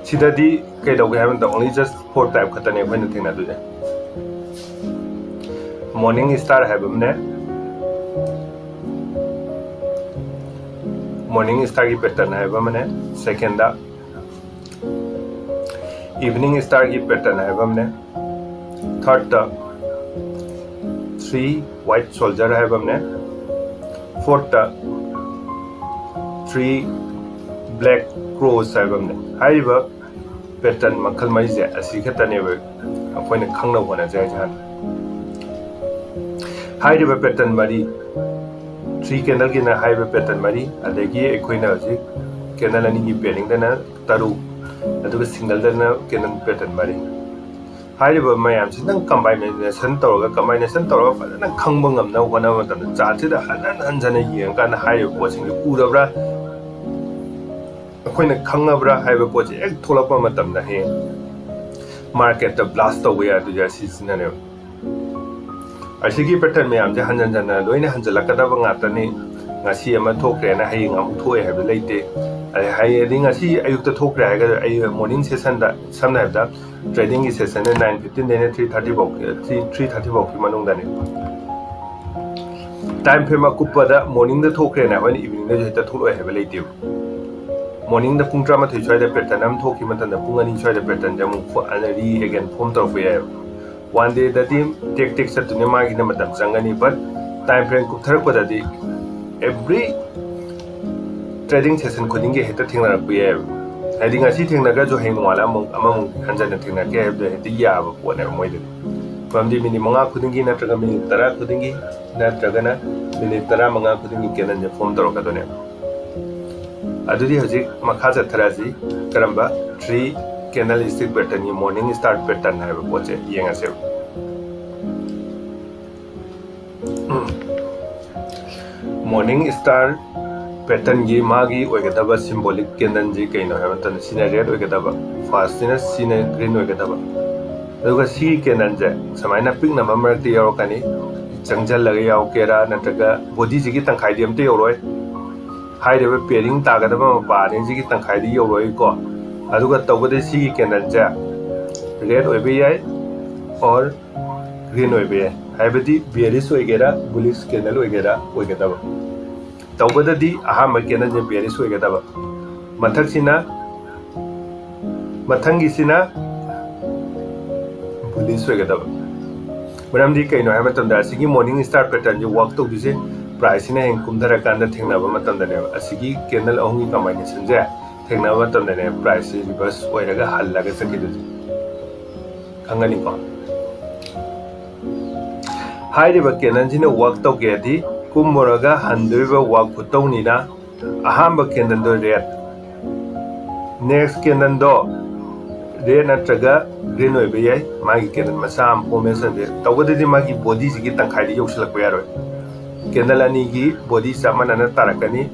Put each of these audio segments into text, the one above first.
sidadi kai dog haven't only just 4 type khatane when thing na duje morning star have ne morning star ki pattern have mane second da evening star ki pattern have mane third da 3 white soldier have mane fourth da 3 black crows have mane haiba pattern makhal mai je asi khatane ba akoina khangna hona jai jan haiba pattern mari 3 candle ki na haiba pattern mari adagi akoina ji candle ani ki pairing dana taru aduga single dana candle pattern mari haiba mayam si nang combination tawraga nang khangba ngamna hona matam cha chi da hanan hanjana yeng kan haiba posing urabra akoina khangabra haiba poche ek tholapa matam na he market the blast away adu ja season ne asigi pattern me amje hanjan jana loina hanjalakada ba ngata ni ngasi ama thokre na hai ngam thoe ha be leite hai ri ngasi ayukta thokre ha ga ai morning session da samna da trading session 9:15 ne 3:30 bok 3:30 bok manung da ne time frame akupa da morning da thokre na when evening da jeta tholo ha be leite morning da pung trama thoi choi da pattern am thoki matan da pung ani choi da pattern jamu ko anari again form tor fe one day the team take set to nema gi na matam changani but time frame ku thar ko da di every trading session khuding ge heta thingna ku ye hadi nga si thingna ga jo heng wala amang hanjan thingna ke de heti ya ba ko na moi de pam di mini manga khuding gi na traga mini tara khuding gi na traga na mini tara manga khuding gi kenan je form tor ka do ne adudi hojik makha ja tharaji karamba 3 candlestick pattern ye morning start pattern hai ba poche yenga se morning star pattern ye magi oigadaba symbolic candle ji kaino hai tan sina red oigadaba first sina green oigadaba aduga si candle je samaina pink na mamar ti yaw kani changjal laga yaw kera nataga body ji gi tangkhai di amte yoroi hai de pairing ta ga da ba ne ji gi tangkhai di yoroi ko aduga tawbade si candle ja red oibe yai or green oibe yai haibadi bearish oigera bullish candle oigera oigadaba tawbada di ahama candle je bearish oigadaba mathangi sina bullish oigadaba maram di kaino ha matam da sigi morning star pattern je work to dise price ne heng kumdara kanda thengna ba matam da ne asigi candle ahungi combination je thengna ba matam da ne price reverse oiraga hallaga sakidu khangani ko hairiba candle jina work to gedi kummoraga handoiba work khutau ni na ahamba candle do red next candle do red natraga green oibe yai magi candle masam formation de tawada di magi body ji gi tangkhai di yoksala ko yaroi candle ani gi body samana na tarakani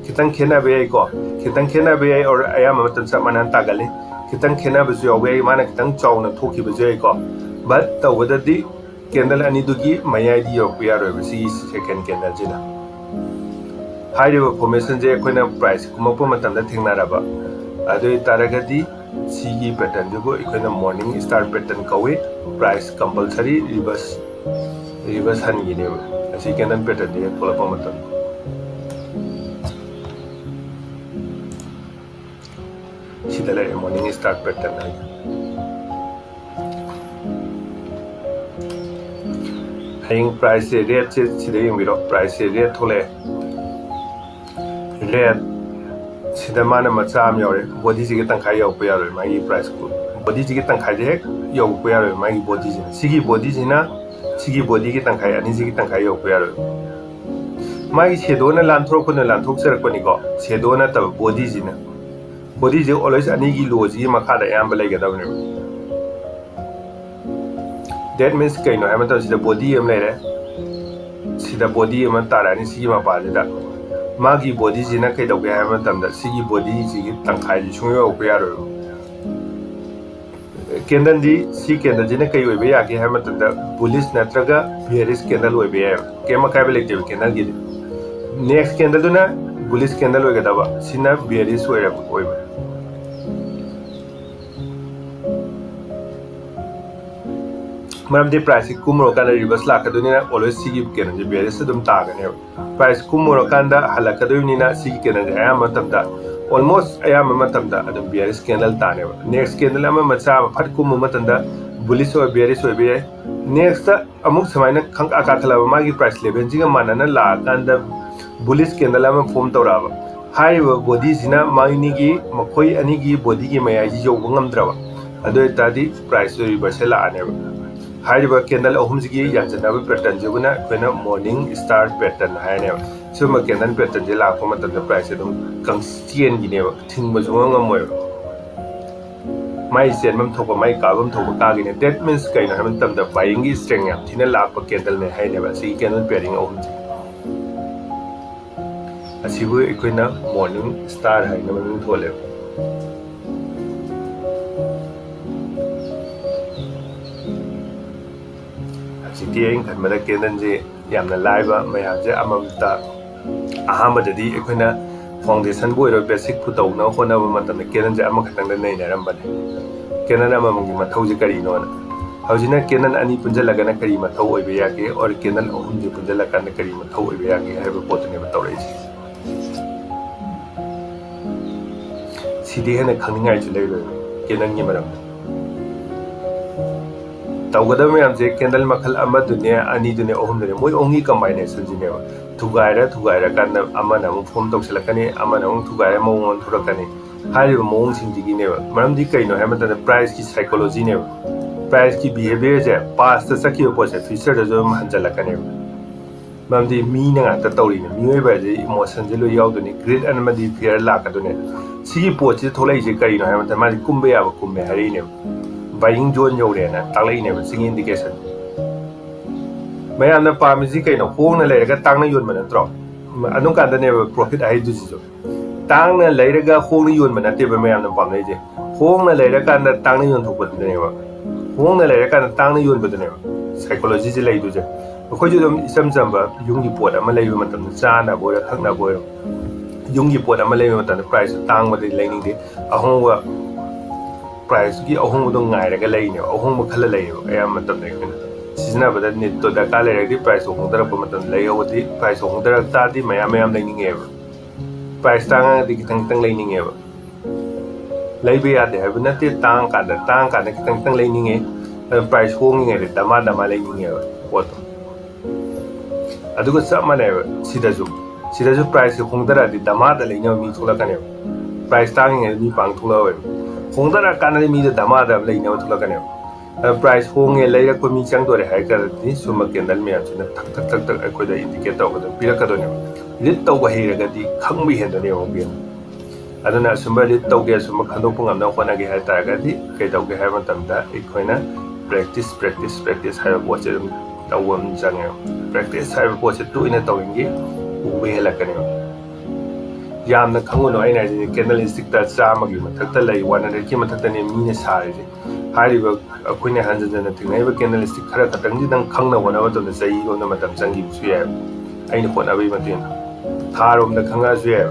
kitang khena be yai ko kitang khena be yai or ayama matan samana tagale kitang khena be jo be mana kitang chawna thoki be jo ko but tawada di candle ani dugi mayai di yok yaroi si second candle jina haiba formation je koina price kuma po matam da thingna raba adoi taragadi sigi pattern jo koina morning star pattern kawe price compulsory reverse han gi ne asi candle pattern je kola po matam sidala morning star pattern ai hang price rate che sida yimiro price rate thole rate sida mana macha am yore body ji gi tangkhai yaw pa yaro mai price ko body ji gi tangkhai je yaw pa yaro mai body ji sigi body ji na sigi body gi tangkhai ani ji gi tangkhai yaw pa yaro mai shadow na lanthro ko na lanthok ser ko ni ko shadow na ta body ji na body ji always ani gi lo ji makha da yam balai ga da ne that means kaino ha mata sida body am lere sida body am tarani sigi ma pa da magi body ji na kai da ga ha mata da sigi body ji gi tangkhai ji chungyo ko yaro candle ji si candle ji na kai oi be ya ge ha mata da bullish natraga bearish candle oi be ya ke ma kai be le candle gi next candle do na bullish candle oi ga da ba sina bearish oi ra oi ba मरमदे price की कुमरो कांदा reverse लाकदोनिना always सिगी केनन जे बेरिस अदुम तागने प्राइस कुमरो कांदा हलकदोनिना सिगी केनन जे आया मतमदा ऑलमोस्ट आया मतमदा अदुम बेरिस कैंडल ताने नेक्स्ट कैंडल अमा मचा फट कुम मतंदा बुलिश और बेरिस और बे नेक्स्ट अमुक समायना खंग आकाखला मागी प्राइस लेवल जिगा मानना ला कांदा बुलिश कैंडल अमा फॉर्म तौराबा हाइबा बॉडी सिना माइनिगी मखोई अनिगी बॉडी की मयाजी जो ngамद्रबा अदो तादी प्राइस रिवर्सल लानेबा हाइबा कैंडल अहुमजिगी याजनाबा पैटर्न जोगना कोना मॉर्निंग स्टार पैटर्न हायने सुमा कैंडल पैटर्न जे लाखो मतन प्राइस एकदम कंस्टियन गिनेबा थिंगबो जोंगमोय माइ सेनमम थोको माइ काबम थोको कागिने दैट मींस कइना हम तम द बाइंग की स्ट्रेंथ याम थिना लाखो कैंडल ने हायनेबा सी candle pairing अहुमजि असिबु Ikauna morning star हायने ममिंग थोले सिटीएं खनमदा केंदन जे यामना लाइबा मयाजे अममता अहामददी एखोना फाउंडेशन बोइरो बेसिक फुतौना होनाबा मतन केंदन जे अमखतंग नै नरमबने केंदन अममगी मथौ जे करिनो हौजिना केंदन अनि पुंजलगना करी मथौ ओइबे यागे और केंदन अहुम जे पुंजलगना करी मथौ ओइबे यागे हाइबा पोतने बतौरैछि सिदी हेना खंगनिङाइ छु लेरो केंदन गी मरम तौगदब मैम से कैंडल मखल अनी अहम मोई ओंगी कम्बाइनेशन जिनेब थुगाइर कान फॉर्म तौसलकनी थुगाइर मौन थोरकनी मौंगसिंगनेब मरमदी कईनो है प्राइस की साइकोलॉजी प्राइस की बिहेवियर से पास्ट चखी पोसे फ्यूचर हंजलकनेब मरमदी मीना तौरीने मियोबजे इमोशन से लोनी ग्रेड अनमदी फियर लाकदने सिगी पोचे थोलैसे कईनो है माजी कुंबे याब कुंबे हरीनेब बाइंग जोन यौरेना तालैनेब सिंग इंडिकेशन मयामना पामिजी कइनो होंगना लेरगा तांगना योनबा नत्रो अनु कांदनेब प्रॉफिट हाइदुजिजो तांगना लेरगा होंगना योनबा नतेब मयामना पामनैजे होंगना लेरकांदा तांगना योनथोकबदनेब होंगना लेरकांदा तांगना योनबदनेब साइकोलॉजी जे लैदुजे अखोइजु दम इसम जंबा युंगी पोट अमा लैबा मतम चाना बोरा खंगना बोरा युंगी पोट अमा लैबा मतम प्राइस तांगबदे लैनिंगदे अहोंगवा प्राइस की अहोंगदो ngairaga laine ahongba khala layo ayam matam ne khina sizinabada nit to daka lairadi price ahongdara pa matam layodi price ahongdara tadi mayam laininge price tanga di kitang laininge laibe yade have nate tang kada kitang laininge price honginge de dama laininge oto aduga samane sidazu price ahongdara di dama da lainyo mi thulakane price tanginge mi pang thulawe होंदरा कानदे मी दमादा लेने थुलकने price होंगे लेरक मी चंगदोरे हाइकरदि सुम candle मे आचुना थक थक अखोदा indicate तौगद पिरकदोने lit तौब हेरगदि खंगबि हेंदने होबियन अदुना सुम lit तौगे सुम खंदोप ngamna होनागे हाय तागदि कै तौगे हाय मतमदा इखोइना practice हाय पोचे तौवम जंगे practice हाय पोचे तुइना तौइंगे ube हेलकने यामना खंगुनो आइना जे candle stick ता चामगी मथक्ता लई 100 की मथक्ता ने मीने सारे हारिबा अखोइने हंजन थिंगनाइबा कैंडल स्टिक खरा खतंग जी दंग खंगना वना तो सही रोना मतम संगी सुया आइना होनाबई मतेन थारोम द खंगा सुया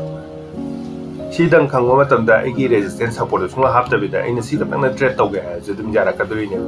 सिदंग खंगो मतम दा एगी रेजिस्टेंस सपोर्ट सुंगा हापतबिदा आइना सी खतंग ट्रेड तौगे है जदुम जारा कदुइने